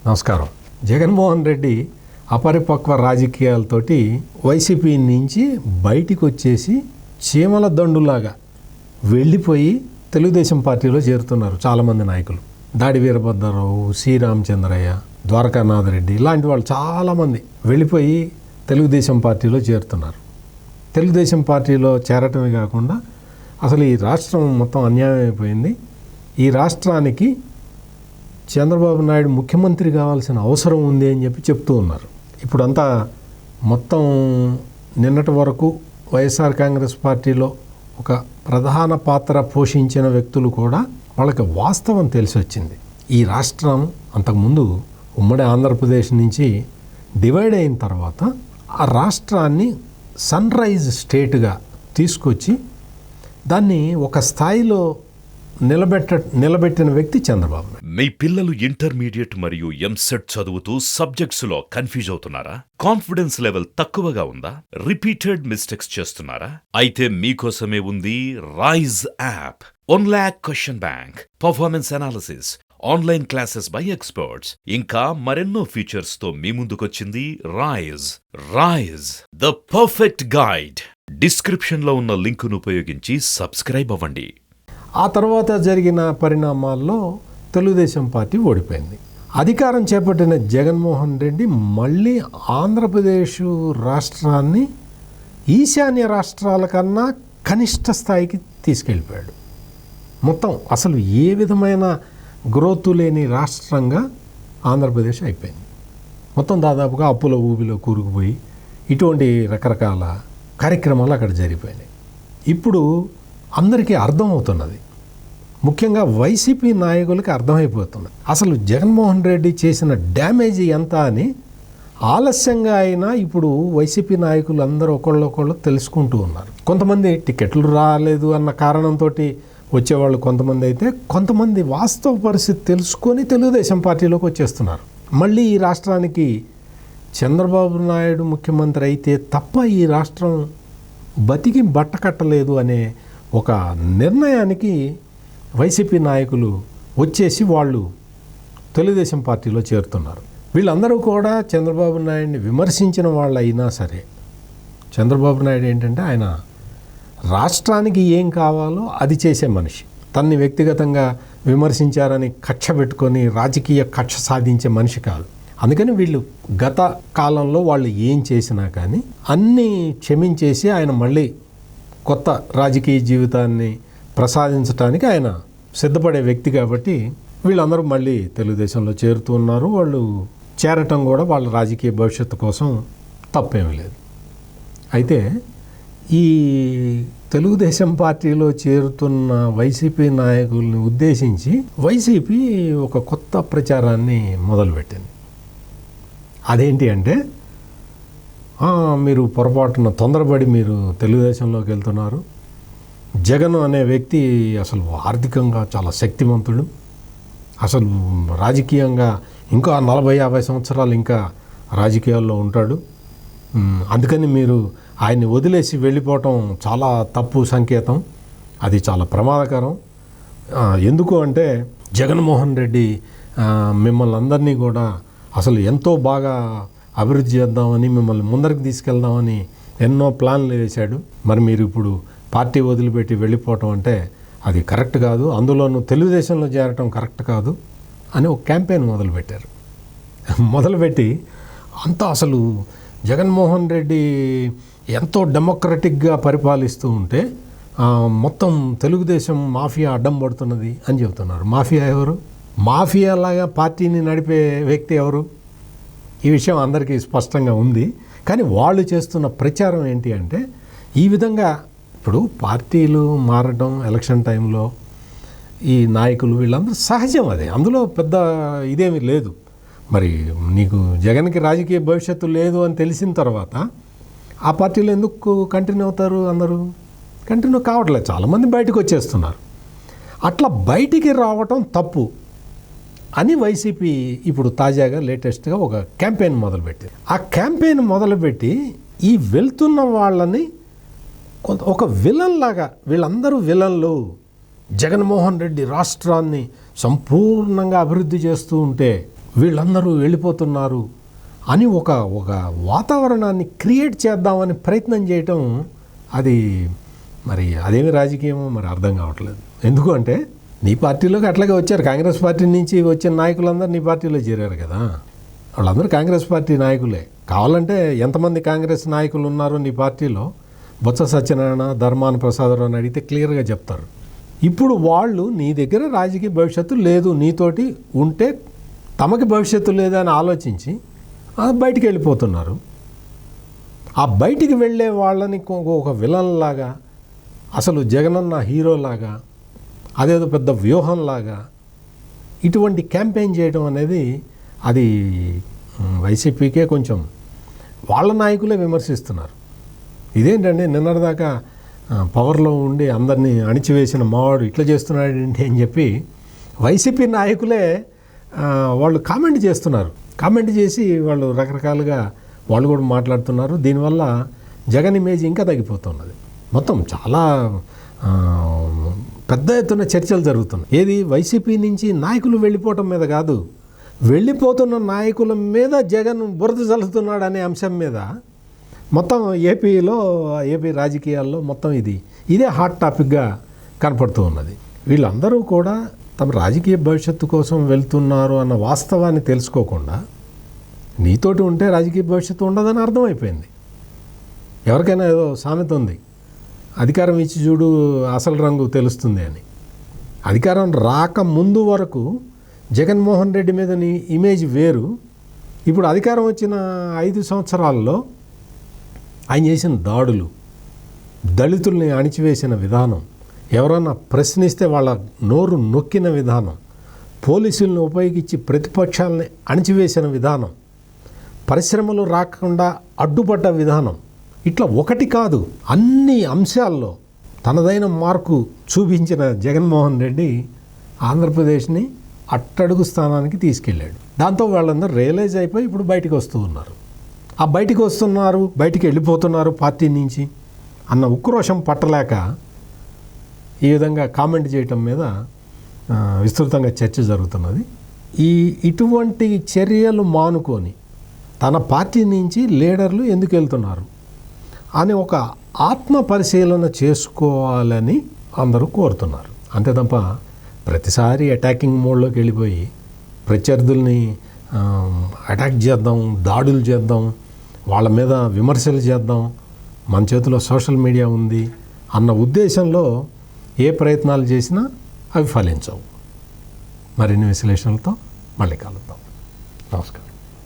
నమస్కారం. జగన్మోహన్ రెడ్డి అపరిపక్వ రాజకీయాలతోటి వైసీపీ నుంచి బయటికి వచ్చేసి చీమల దండులాగా వెళ్ళిపోయి తెలుగుదేశం పార్టీలో చేరుతున్నారు చాలామంది నాయకులు. దాడి వీరభద్రరావు, శ్రీరామచంద్రయ్య, ద్వారకానాథ్ రెడ్డి ఇలాంటి వాళ్ళు చాలామంది వెళ్ళిపోయి తెలుగుదేశం పార్టీలో చేరుతున్నారు. తెలుగుదేశం పార్టీలో చేరటమే కాకుండా అసలు ఈ రాష్ట్రం మొత్తం అన్యాయం అయిపోయింది. ఈ రాష్ట్రానికి చంద్రబాబు నాయుడు ముఖ్యమంత్రి కావాల్సిన అవసరం ఉంది అని చెప్తూ ఉన్నారు. ఇప్పుడంతా మొత్తం నిన్నటి వరకు వైఎస్ఆర్ కాంగ్రెస్ పార్టీలో ఒక ప్రధాన పాత్ర పోషించిన వ్యక్తులు కూడా వాళ్ళకి వాస్తవం తెలిసి వచ్చింది. ఈ రాష్ట్రం అంతకుముందు ఉమ్మడి ఆంధ్రప్రదేశ్ నుంచి డివైడ్ అయిన తర్వాత ఆ రాష్ట్రాన్ని సన్ రైజ్ స్టేట్గా తీసుకొచ్చి దాన్ని ఒక స్థాయిలో నిలబెట్టిన వ్యక్తి చంద్రబాబు నాయుడు. మీ పిల్లలు ఇంటర్మీడియట్ మరియు ఎంసెట్ చదువుతూ సబ్జెక్ట్స్ లో కన్ఫ్యూజ్ అవుతున్నారా? కాన్ఫిడెన్స్ లెవెల్ తక్కువగా ఉందా? రిపీటెడ్ మిస్టేక్స్ చేస్తున్నారా? అయితే మీకోసమే ఉంది Rise app. 1 lakh question bank, performance analysis, online classes by experts, ఇంకా మరెన్నో ఫీచర్స్ తో మీ ముందుకొచ్చింది Rise. Rise, the perfect guide. Description లో ఉన్న లింకును ఉపయోగించి సబ్స్క్రైబ్ అవ్వండి. ఆ తర్వాత జరిగిన పరిణామాల్లో తెలుగుదేశం పార్టీ ఓడిపోయింది. అధికారం చేపట్టిన జగన్మోహన్ రెడ్డి మళ్ళీ ఆంధ్రప్రదేశ్ రాష్ట్రాన్ని ఈశాన్య రాష్ట్రాల కన్నా కనిష్ట స్థాయికి తీసుకెళ్ళిపోయాడు. మొత్తం అసలు ఏ విధమైన గ్రోత్ లేని రాష్ట్రంగా ఆంధ్రప్రదేశ్ అయిపోయింది. మొత్తం దాదాపుగా అప్పుల ఊబిలో కూరుకుపోయి ఇటువంటి రకరకాల కార్యక్రమాలు అక్కడ జరిగిపోయినాయి. ఇప్పుడు అందరికీ అర్థమవుతున్నది, ముఖ్యంగా వైసీపీ నాయకులకి అర్థమైపోతున్నది అసలు జగన్మోహన్ రెడ్డి చేసిన డ్యామేజ్ ఎంత అని. ఆలస్యంగా అయినా ఇప్పుడు వైసీపీ నాయకులు అందరూ ఒకళ్ళొకళ్ళు తెలుసుకుంటూ ఉన్నారు. కొంతమంది టికెట్లు రాలేదు అన్న కారణంతో వచ్చేవాళ్ళు కొంతమంది అయితే, కొంతమంది వాస్తవ పరిస్థితి తెలుసుకొని తెలుగుదేశం పార్టీలోకి వచ్చేస్తున్నారు. మళ్ళీ ఈ రాష్ట్రానికి చంద్రబాబు నాయుడు ముఖ్యమంత్రి అయితే తప్ప ఈ రాష్ట్రం బతికి బట్టకట్టలేదు అనే ఒక నిర్ణయానికి వైసీపీ నాయకులు వచ్చేసి వాళ్ళు తెలుగుదేశం పార్టీలో చేరుతున్నారు. వీళ్ళందరూ కూడా చంద్రబాబు నాయుడిని విమర్శించిన వాళ్ళు అయినా సరే, చంద్రబాబు నాయుడు ఏంటంటే ఆయన రాష్ట్రానికి ఏం కావాలో అది చేసే మనిషి. తన్ని వ్యక్తిగతంగా విమర్శించారని కక్ష పెట్టుకొని రాజకీయ కక్ష సాధించే మనిషి కాదు. అందుకని వీళ్ళు గత కాలంలో వాళ్ళు ఏం చేసినా కానీ అన్నీ క్షమించేసి ఆయన మళ్ళీ కొత్త రాజకీయ జీవితాన్ని ప్రసాదించడానికి ఆయన సిద్ధపడే వ్యక్తి కాబట్టి వీళ్ళందరూ మళ్ళీ తెలుగుదేశంలో చేరుతూ ఉన్నారు. వాళ్ళు చేరటం కూడా వాళ్ళ రాజకీయ భవిష్యత్తు కోసం తప్పేమీ లేదు. అయితే ఈ తెలుగుదేశం పార్టీలో చేరుతున్న వైసీపీ నాయకుల్ని ఉద్దేశించి వైసీపీ ఒక కొత్త ప్రచారాన్ని మొదలుపెట్టింది. అదేంటి అంటే, మీరు పొరపాటున తొందరపడి మీరు తెలుగుదేశంలోకి వెళ్తున్నారు. జగన్ అనే వ్యక్తి అసలు ఆర్థికంగా చాలా శక్తివంతుడు, అసలు రాజకీయంగా ఇంకా 40-50 సంవత్సరాలు ఇంకా రాజకీయాల్లో ఉంటాడు. అందుకని మీరు ఆయన్ని వదిలేసి వెళ్ళిపోవటం చాలా తప్పు సంకేతం, అది చాలా ప్రమాదకరం. ఎందుకు అంటే జగన్మోహన్ రెడ్డి మిమ్మల్ని అందరినీ కూడా అసలు ఎంతో బాగా అభివృద్ధి చేద్దామని, మిమ్మల్ని ముందరికి తీసుకెళ్దామని ఎన్నో ప్లాన్లు వేశాడు. మరి మీరు ఇప్పుడు పార్టీ వదిలిపెట్టి వెళ్ళిపోవటం అంటే అది కరెక్ట్ కాదు, అందులోనూ తెలుగుదేశంలో చేరటం కరెక్ట్ కాదు అని ఒక క్యాంపెయిన్ మొదలుపెట్టారు. మొదలుపెట్టి అంతా అసలు జగన్మోహన్ రెడ్డి ఎంతో డెమోక్రటిక్గా పరిపాలిస్తూ ఉంటే మొత్తం తెలుగుదేశం మాఫియా అడ్డం పడుతున్నది అని చెబుతున్నారు. మాఫియా ఎవరు? మాఫియాలాగా పార్టీని నడిపే వ్యక్తి ఎవరు? ఈ విషయం అందరికీ స్పష్టంగా ఉంది. కానీ వాళ్ళు చేస్తున్న ప్రచారం ఏంటి అంటే, ఈ విధంగా ఇప్పుడు పార్టీలు మారడం ఎలక్షన్ టైంలో ఈ నాయకులు వీళ్ళందరూ సహజం, అది అందులో పెద్ద ఇదేమీ లేదు. మరి నీకు జగన్కి రాజకీయ భవిష్యత్తు లేదు అని తెలిసిన తర్వాత ఆ పార్టీలో ఎందుకు కంటిన్యూ అవుతారు? అందరూ కంటిన్యూ కావట్లేదు, చాలామంది బయటకు వచ్చేస్తున్నారు. అట్లా బయటికి రావటం తప్పు అని వైసీపీ ఇప్పుడు తాజాగా లేటెస్ట్గా ఒక క్యాంపెయిన్ మొదలుపెట్టింది. ఆ క్యాంపెయిన్ మొదలుపెట్టి ఈ వెళ్తున్న వాళ్ళని ఒక విలన్ లాగా, వీళ్ళందరూ విలన్లు, జగన్మోహన్ రెడ్డి రాష్ట్రాన్ని సంపూర్ణంగా అభివృద్ధి చేస్తూ ఉంటే వీళ్ళందరూ వెళ్ళిపోతున్నారు అని ఒక వాతావరణాన్ని క్రియేట్ చేద్దామని ప్రయత్నం చేయటం అది మరి అదేమి రాజకీయమో మరి అర్థం కావట్లేదు. ఎందుకు అంటే నీ పార్టీలోకి అట్లాగే వచ్చారు, కాంగ్రెస్ పార్టీ నుంచి వచ్చిన నాయకులందరూ నీ పార్టీలో చేరారు కదా, వాళ్ళందరూ కాంగ్రెస్ పార్టీ నాయకులే. కావాలంటే ఎంతమంది కాంగ్రెస్ నాయకులు ఉన్నారో నీ పార్టీలో బొత్స సత్యనారాయణ, ధర్మాన ప్రసాదరావు అని అడిగితే క్లియర్గా చెప్తారు. ఇప్పుడు వాళ్ళు నీ దగ్గర రాజకీయ భవిష్యత్తు లేదు, నీతోటి ఉంటే తమకి భవిష్యత్తు లేదని ఆలోచించి బయటికి వెళ్ళిపోతున్నారు. ఆ బయటికి వెళ్ళే వాళ్ళని ఒక విలన్ లాగా, అసలు జగనన్న హీరోలాగా, అదేదో పెద్ద వ్యూహంలాగా ఇటువంటి క్యాంపెయిన్ చేయడం అనేది అది వైసీపీకే కొంచెం వాళ్ళ నాయకులే విమర్శిస్తున్నారు. ఇదేంటండి నిన్నటిదాకా పవర్లో ఉండి అందరినీ అణిచివేసిన మావాడు ఇట్లా చేస్తున్నాడు ఏంటి అని చెప్పి వైసీపీ నాయకులే వాళ్ళు కామెంట్ చేస్తున్నారు. కామెంట్ చేసి వాళ్ళు రకరకాలుగా వాళ్ళు కూడా మాట్లాడుతున్నారు. దీనివల్ల జగన్ ఇమేజ్ ఇంకా తగ్గిపోతున్నది. మొత్తం చాలా పెద్ద ఎత్తున చర్చలు జరుగుతున్నాయి. ఏది వైసీపీ నుంచి నాయకులు వెళ్ళిపోవటం మీద కాదు, వెళ్ళిపోతున్న నాయకుల మీద జగన్ బురద చల్లుతున్నాడు అనే అంశం మీద మొత్తం ఏపీ రాజకీయాల్లో మొత్తం ఇదే హాట్ టాపిక్గా కనపడుతూ ఉన్నది. వీళ్ళందరూ కూడా తమ రాజకీయ భవిష్యత్తు కోసం వెళ్తున్నారు అన్న వాస్తవాన్ని తెలుసుకోకుండా నీతోటి ఉంటే రాజకీయ భవిష్యత్తు ఉండదని అర్థమైపోయింది. ఎవరికైనా ఏదో సామెత ఉంది, అధికారం ఇచ్చి చూడు అసలు రంగు తెలుస్తుంది అని. అధికారం రాక ముందు వరకు జగన్మోహన్ రెడ్డి మీద నీ ఇమేజ్ వేరు. ఇప్పుడు అధికారం వచ్చిన 5 సంవత్సరాల్లో ఆయన చేసిన దాడులు, దళితుల్ని అణిచివేసిన విధానం, ఎవరన్నా ప్రశ్నిస్తే వాళ్ళ నోరు నొక్కిన విధానం, పోలీసులను ఉపయోగించి ప్రతిపక్షాలని అణిచివేసిన విధానం, పరిశ్రమలు రాకుండా అడ్డుపడ్డ విధానం, ఇట్లా ఒకటి కాదు అన్ని అంశాల్లో తనదైన మార్కు చూపించిన జగన్మోహన్ రెడ్డి ఆంధ్రప్రదేశ్ని అట్టడుగు స్థానానికి తీసుకెళ్ళాడు. దాంతో వాళ్ళందరూ రియలైజ్ అయిపోయి ఇప్పుడు బయటికి వస్తూ ఉన్నారు. ఆ బయటికి వెళ్ళిపోతున్నారు పార్టీ నుంచి అన్న ఉక్రోషం పట్టలేక ఈ విధంగా కామెంట్ చేయటం మీద విస్తృతంగా చర్చ జరుగుతున్నది. ఇటువంటి చర్యలు మానుకొని తన పార్టీ నుంచి లీడర్లు ఎందుకు వెళ్తున్నారు అని ఒక ఆత్మ పరిశీలన చేసుకోవాలని అందరూ కోరుతున్నారు. అంతే తప్ప ప్రతిసారి అటాకింగ్ మోడ్లోకి వెళ్ళిపోయి ప్రత్యర్థుల్ని అటాక్ చేద్దాం, దాడులు చేద్దాం, వాళ్ళ మీద విమర్శలు చేద్దాం, మన చేతిలో సోషల్ మీడియా ఉంది అన్న ఉద్దేశంలో ఏ ప్రయత్నాలు చేసినా అవి ఫలించవు. మరిన్ని విశ్లేషణలతో మళ్ళీ కలుద్దాం. నమస్కారం.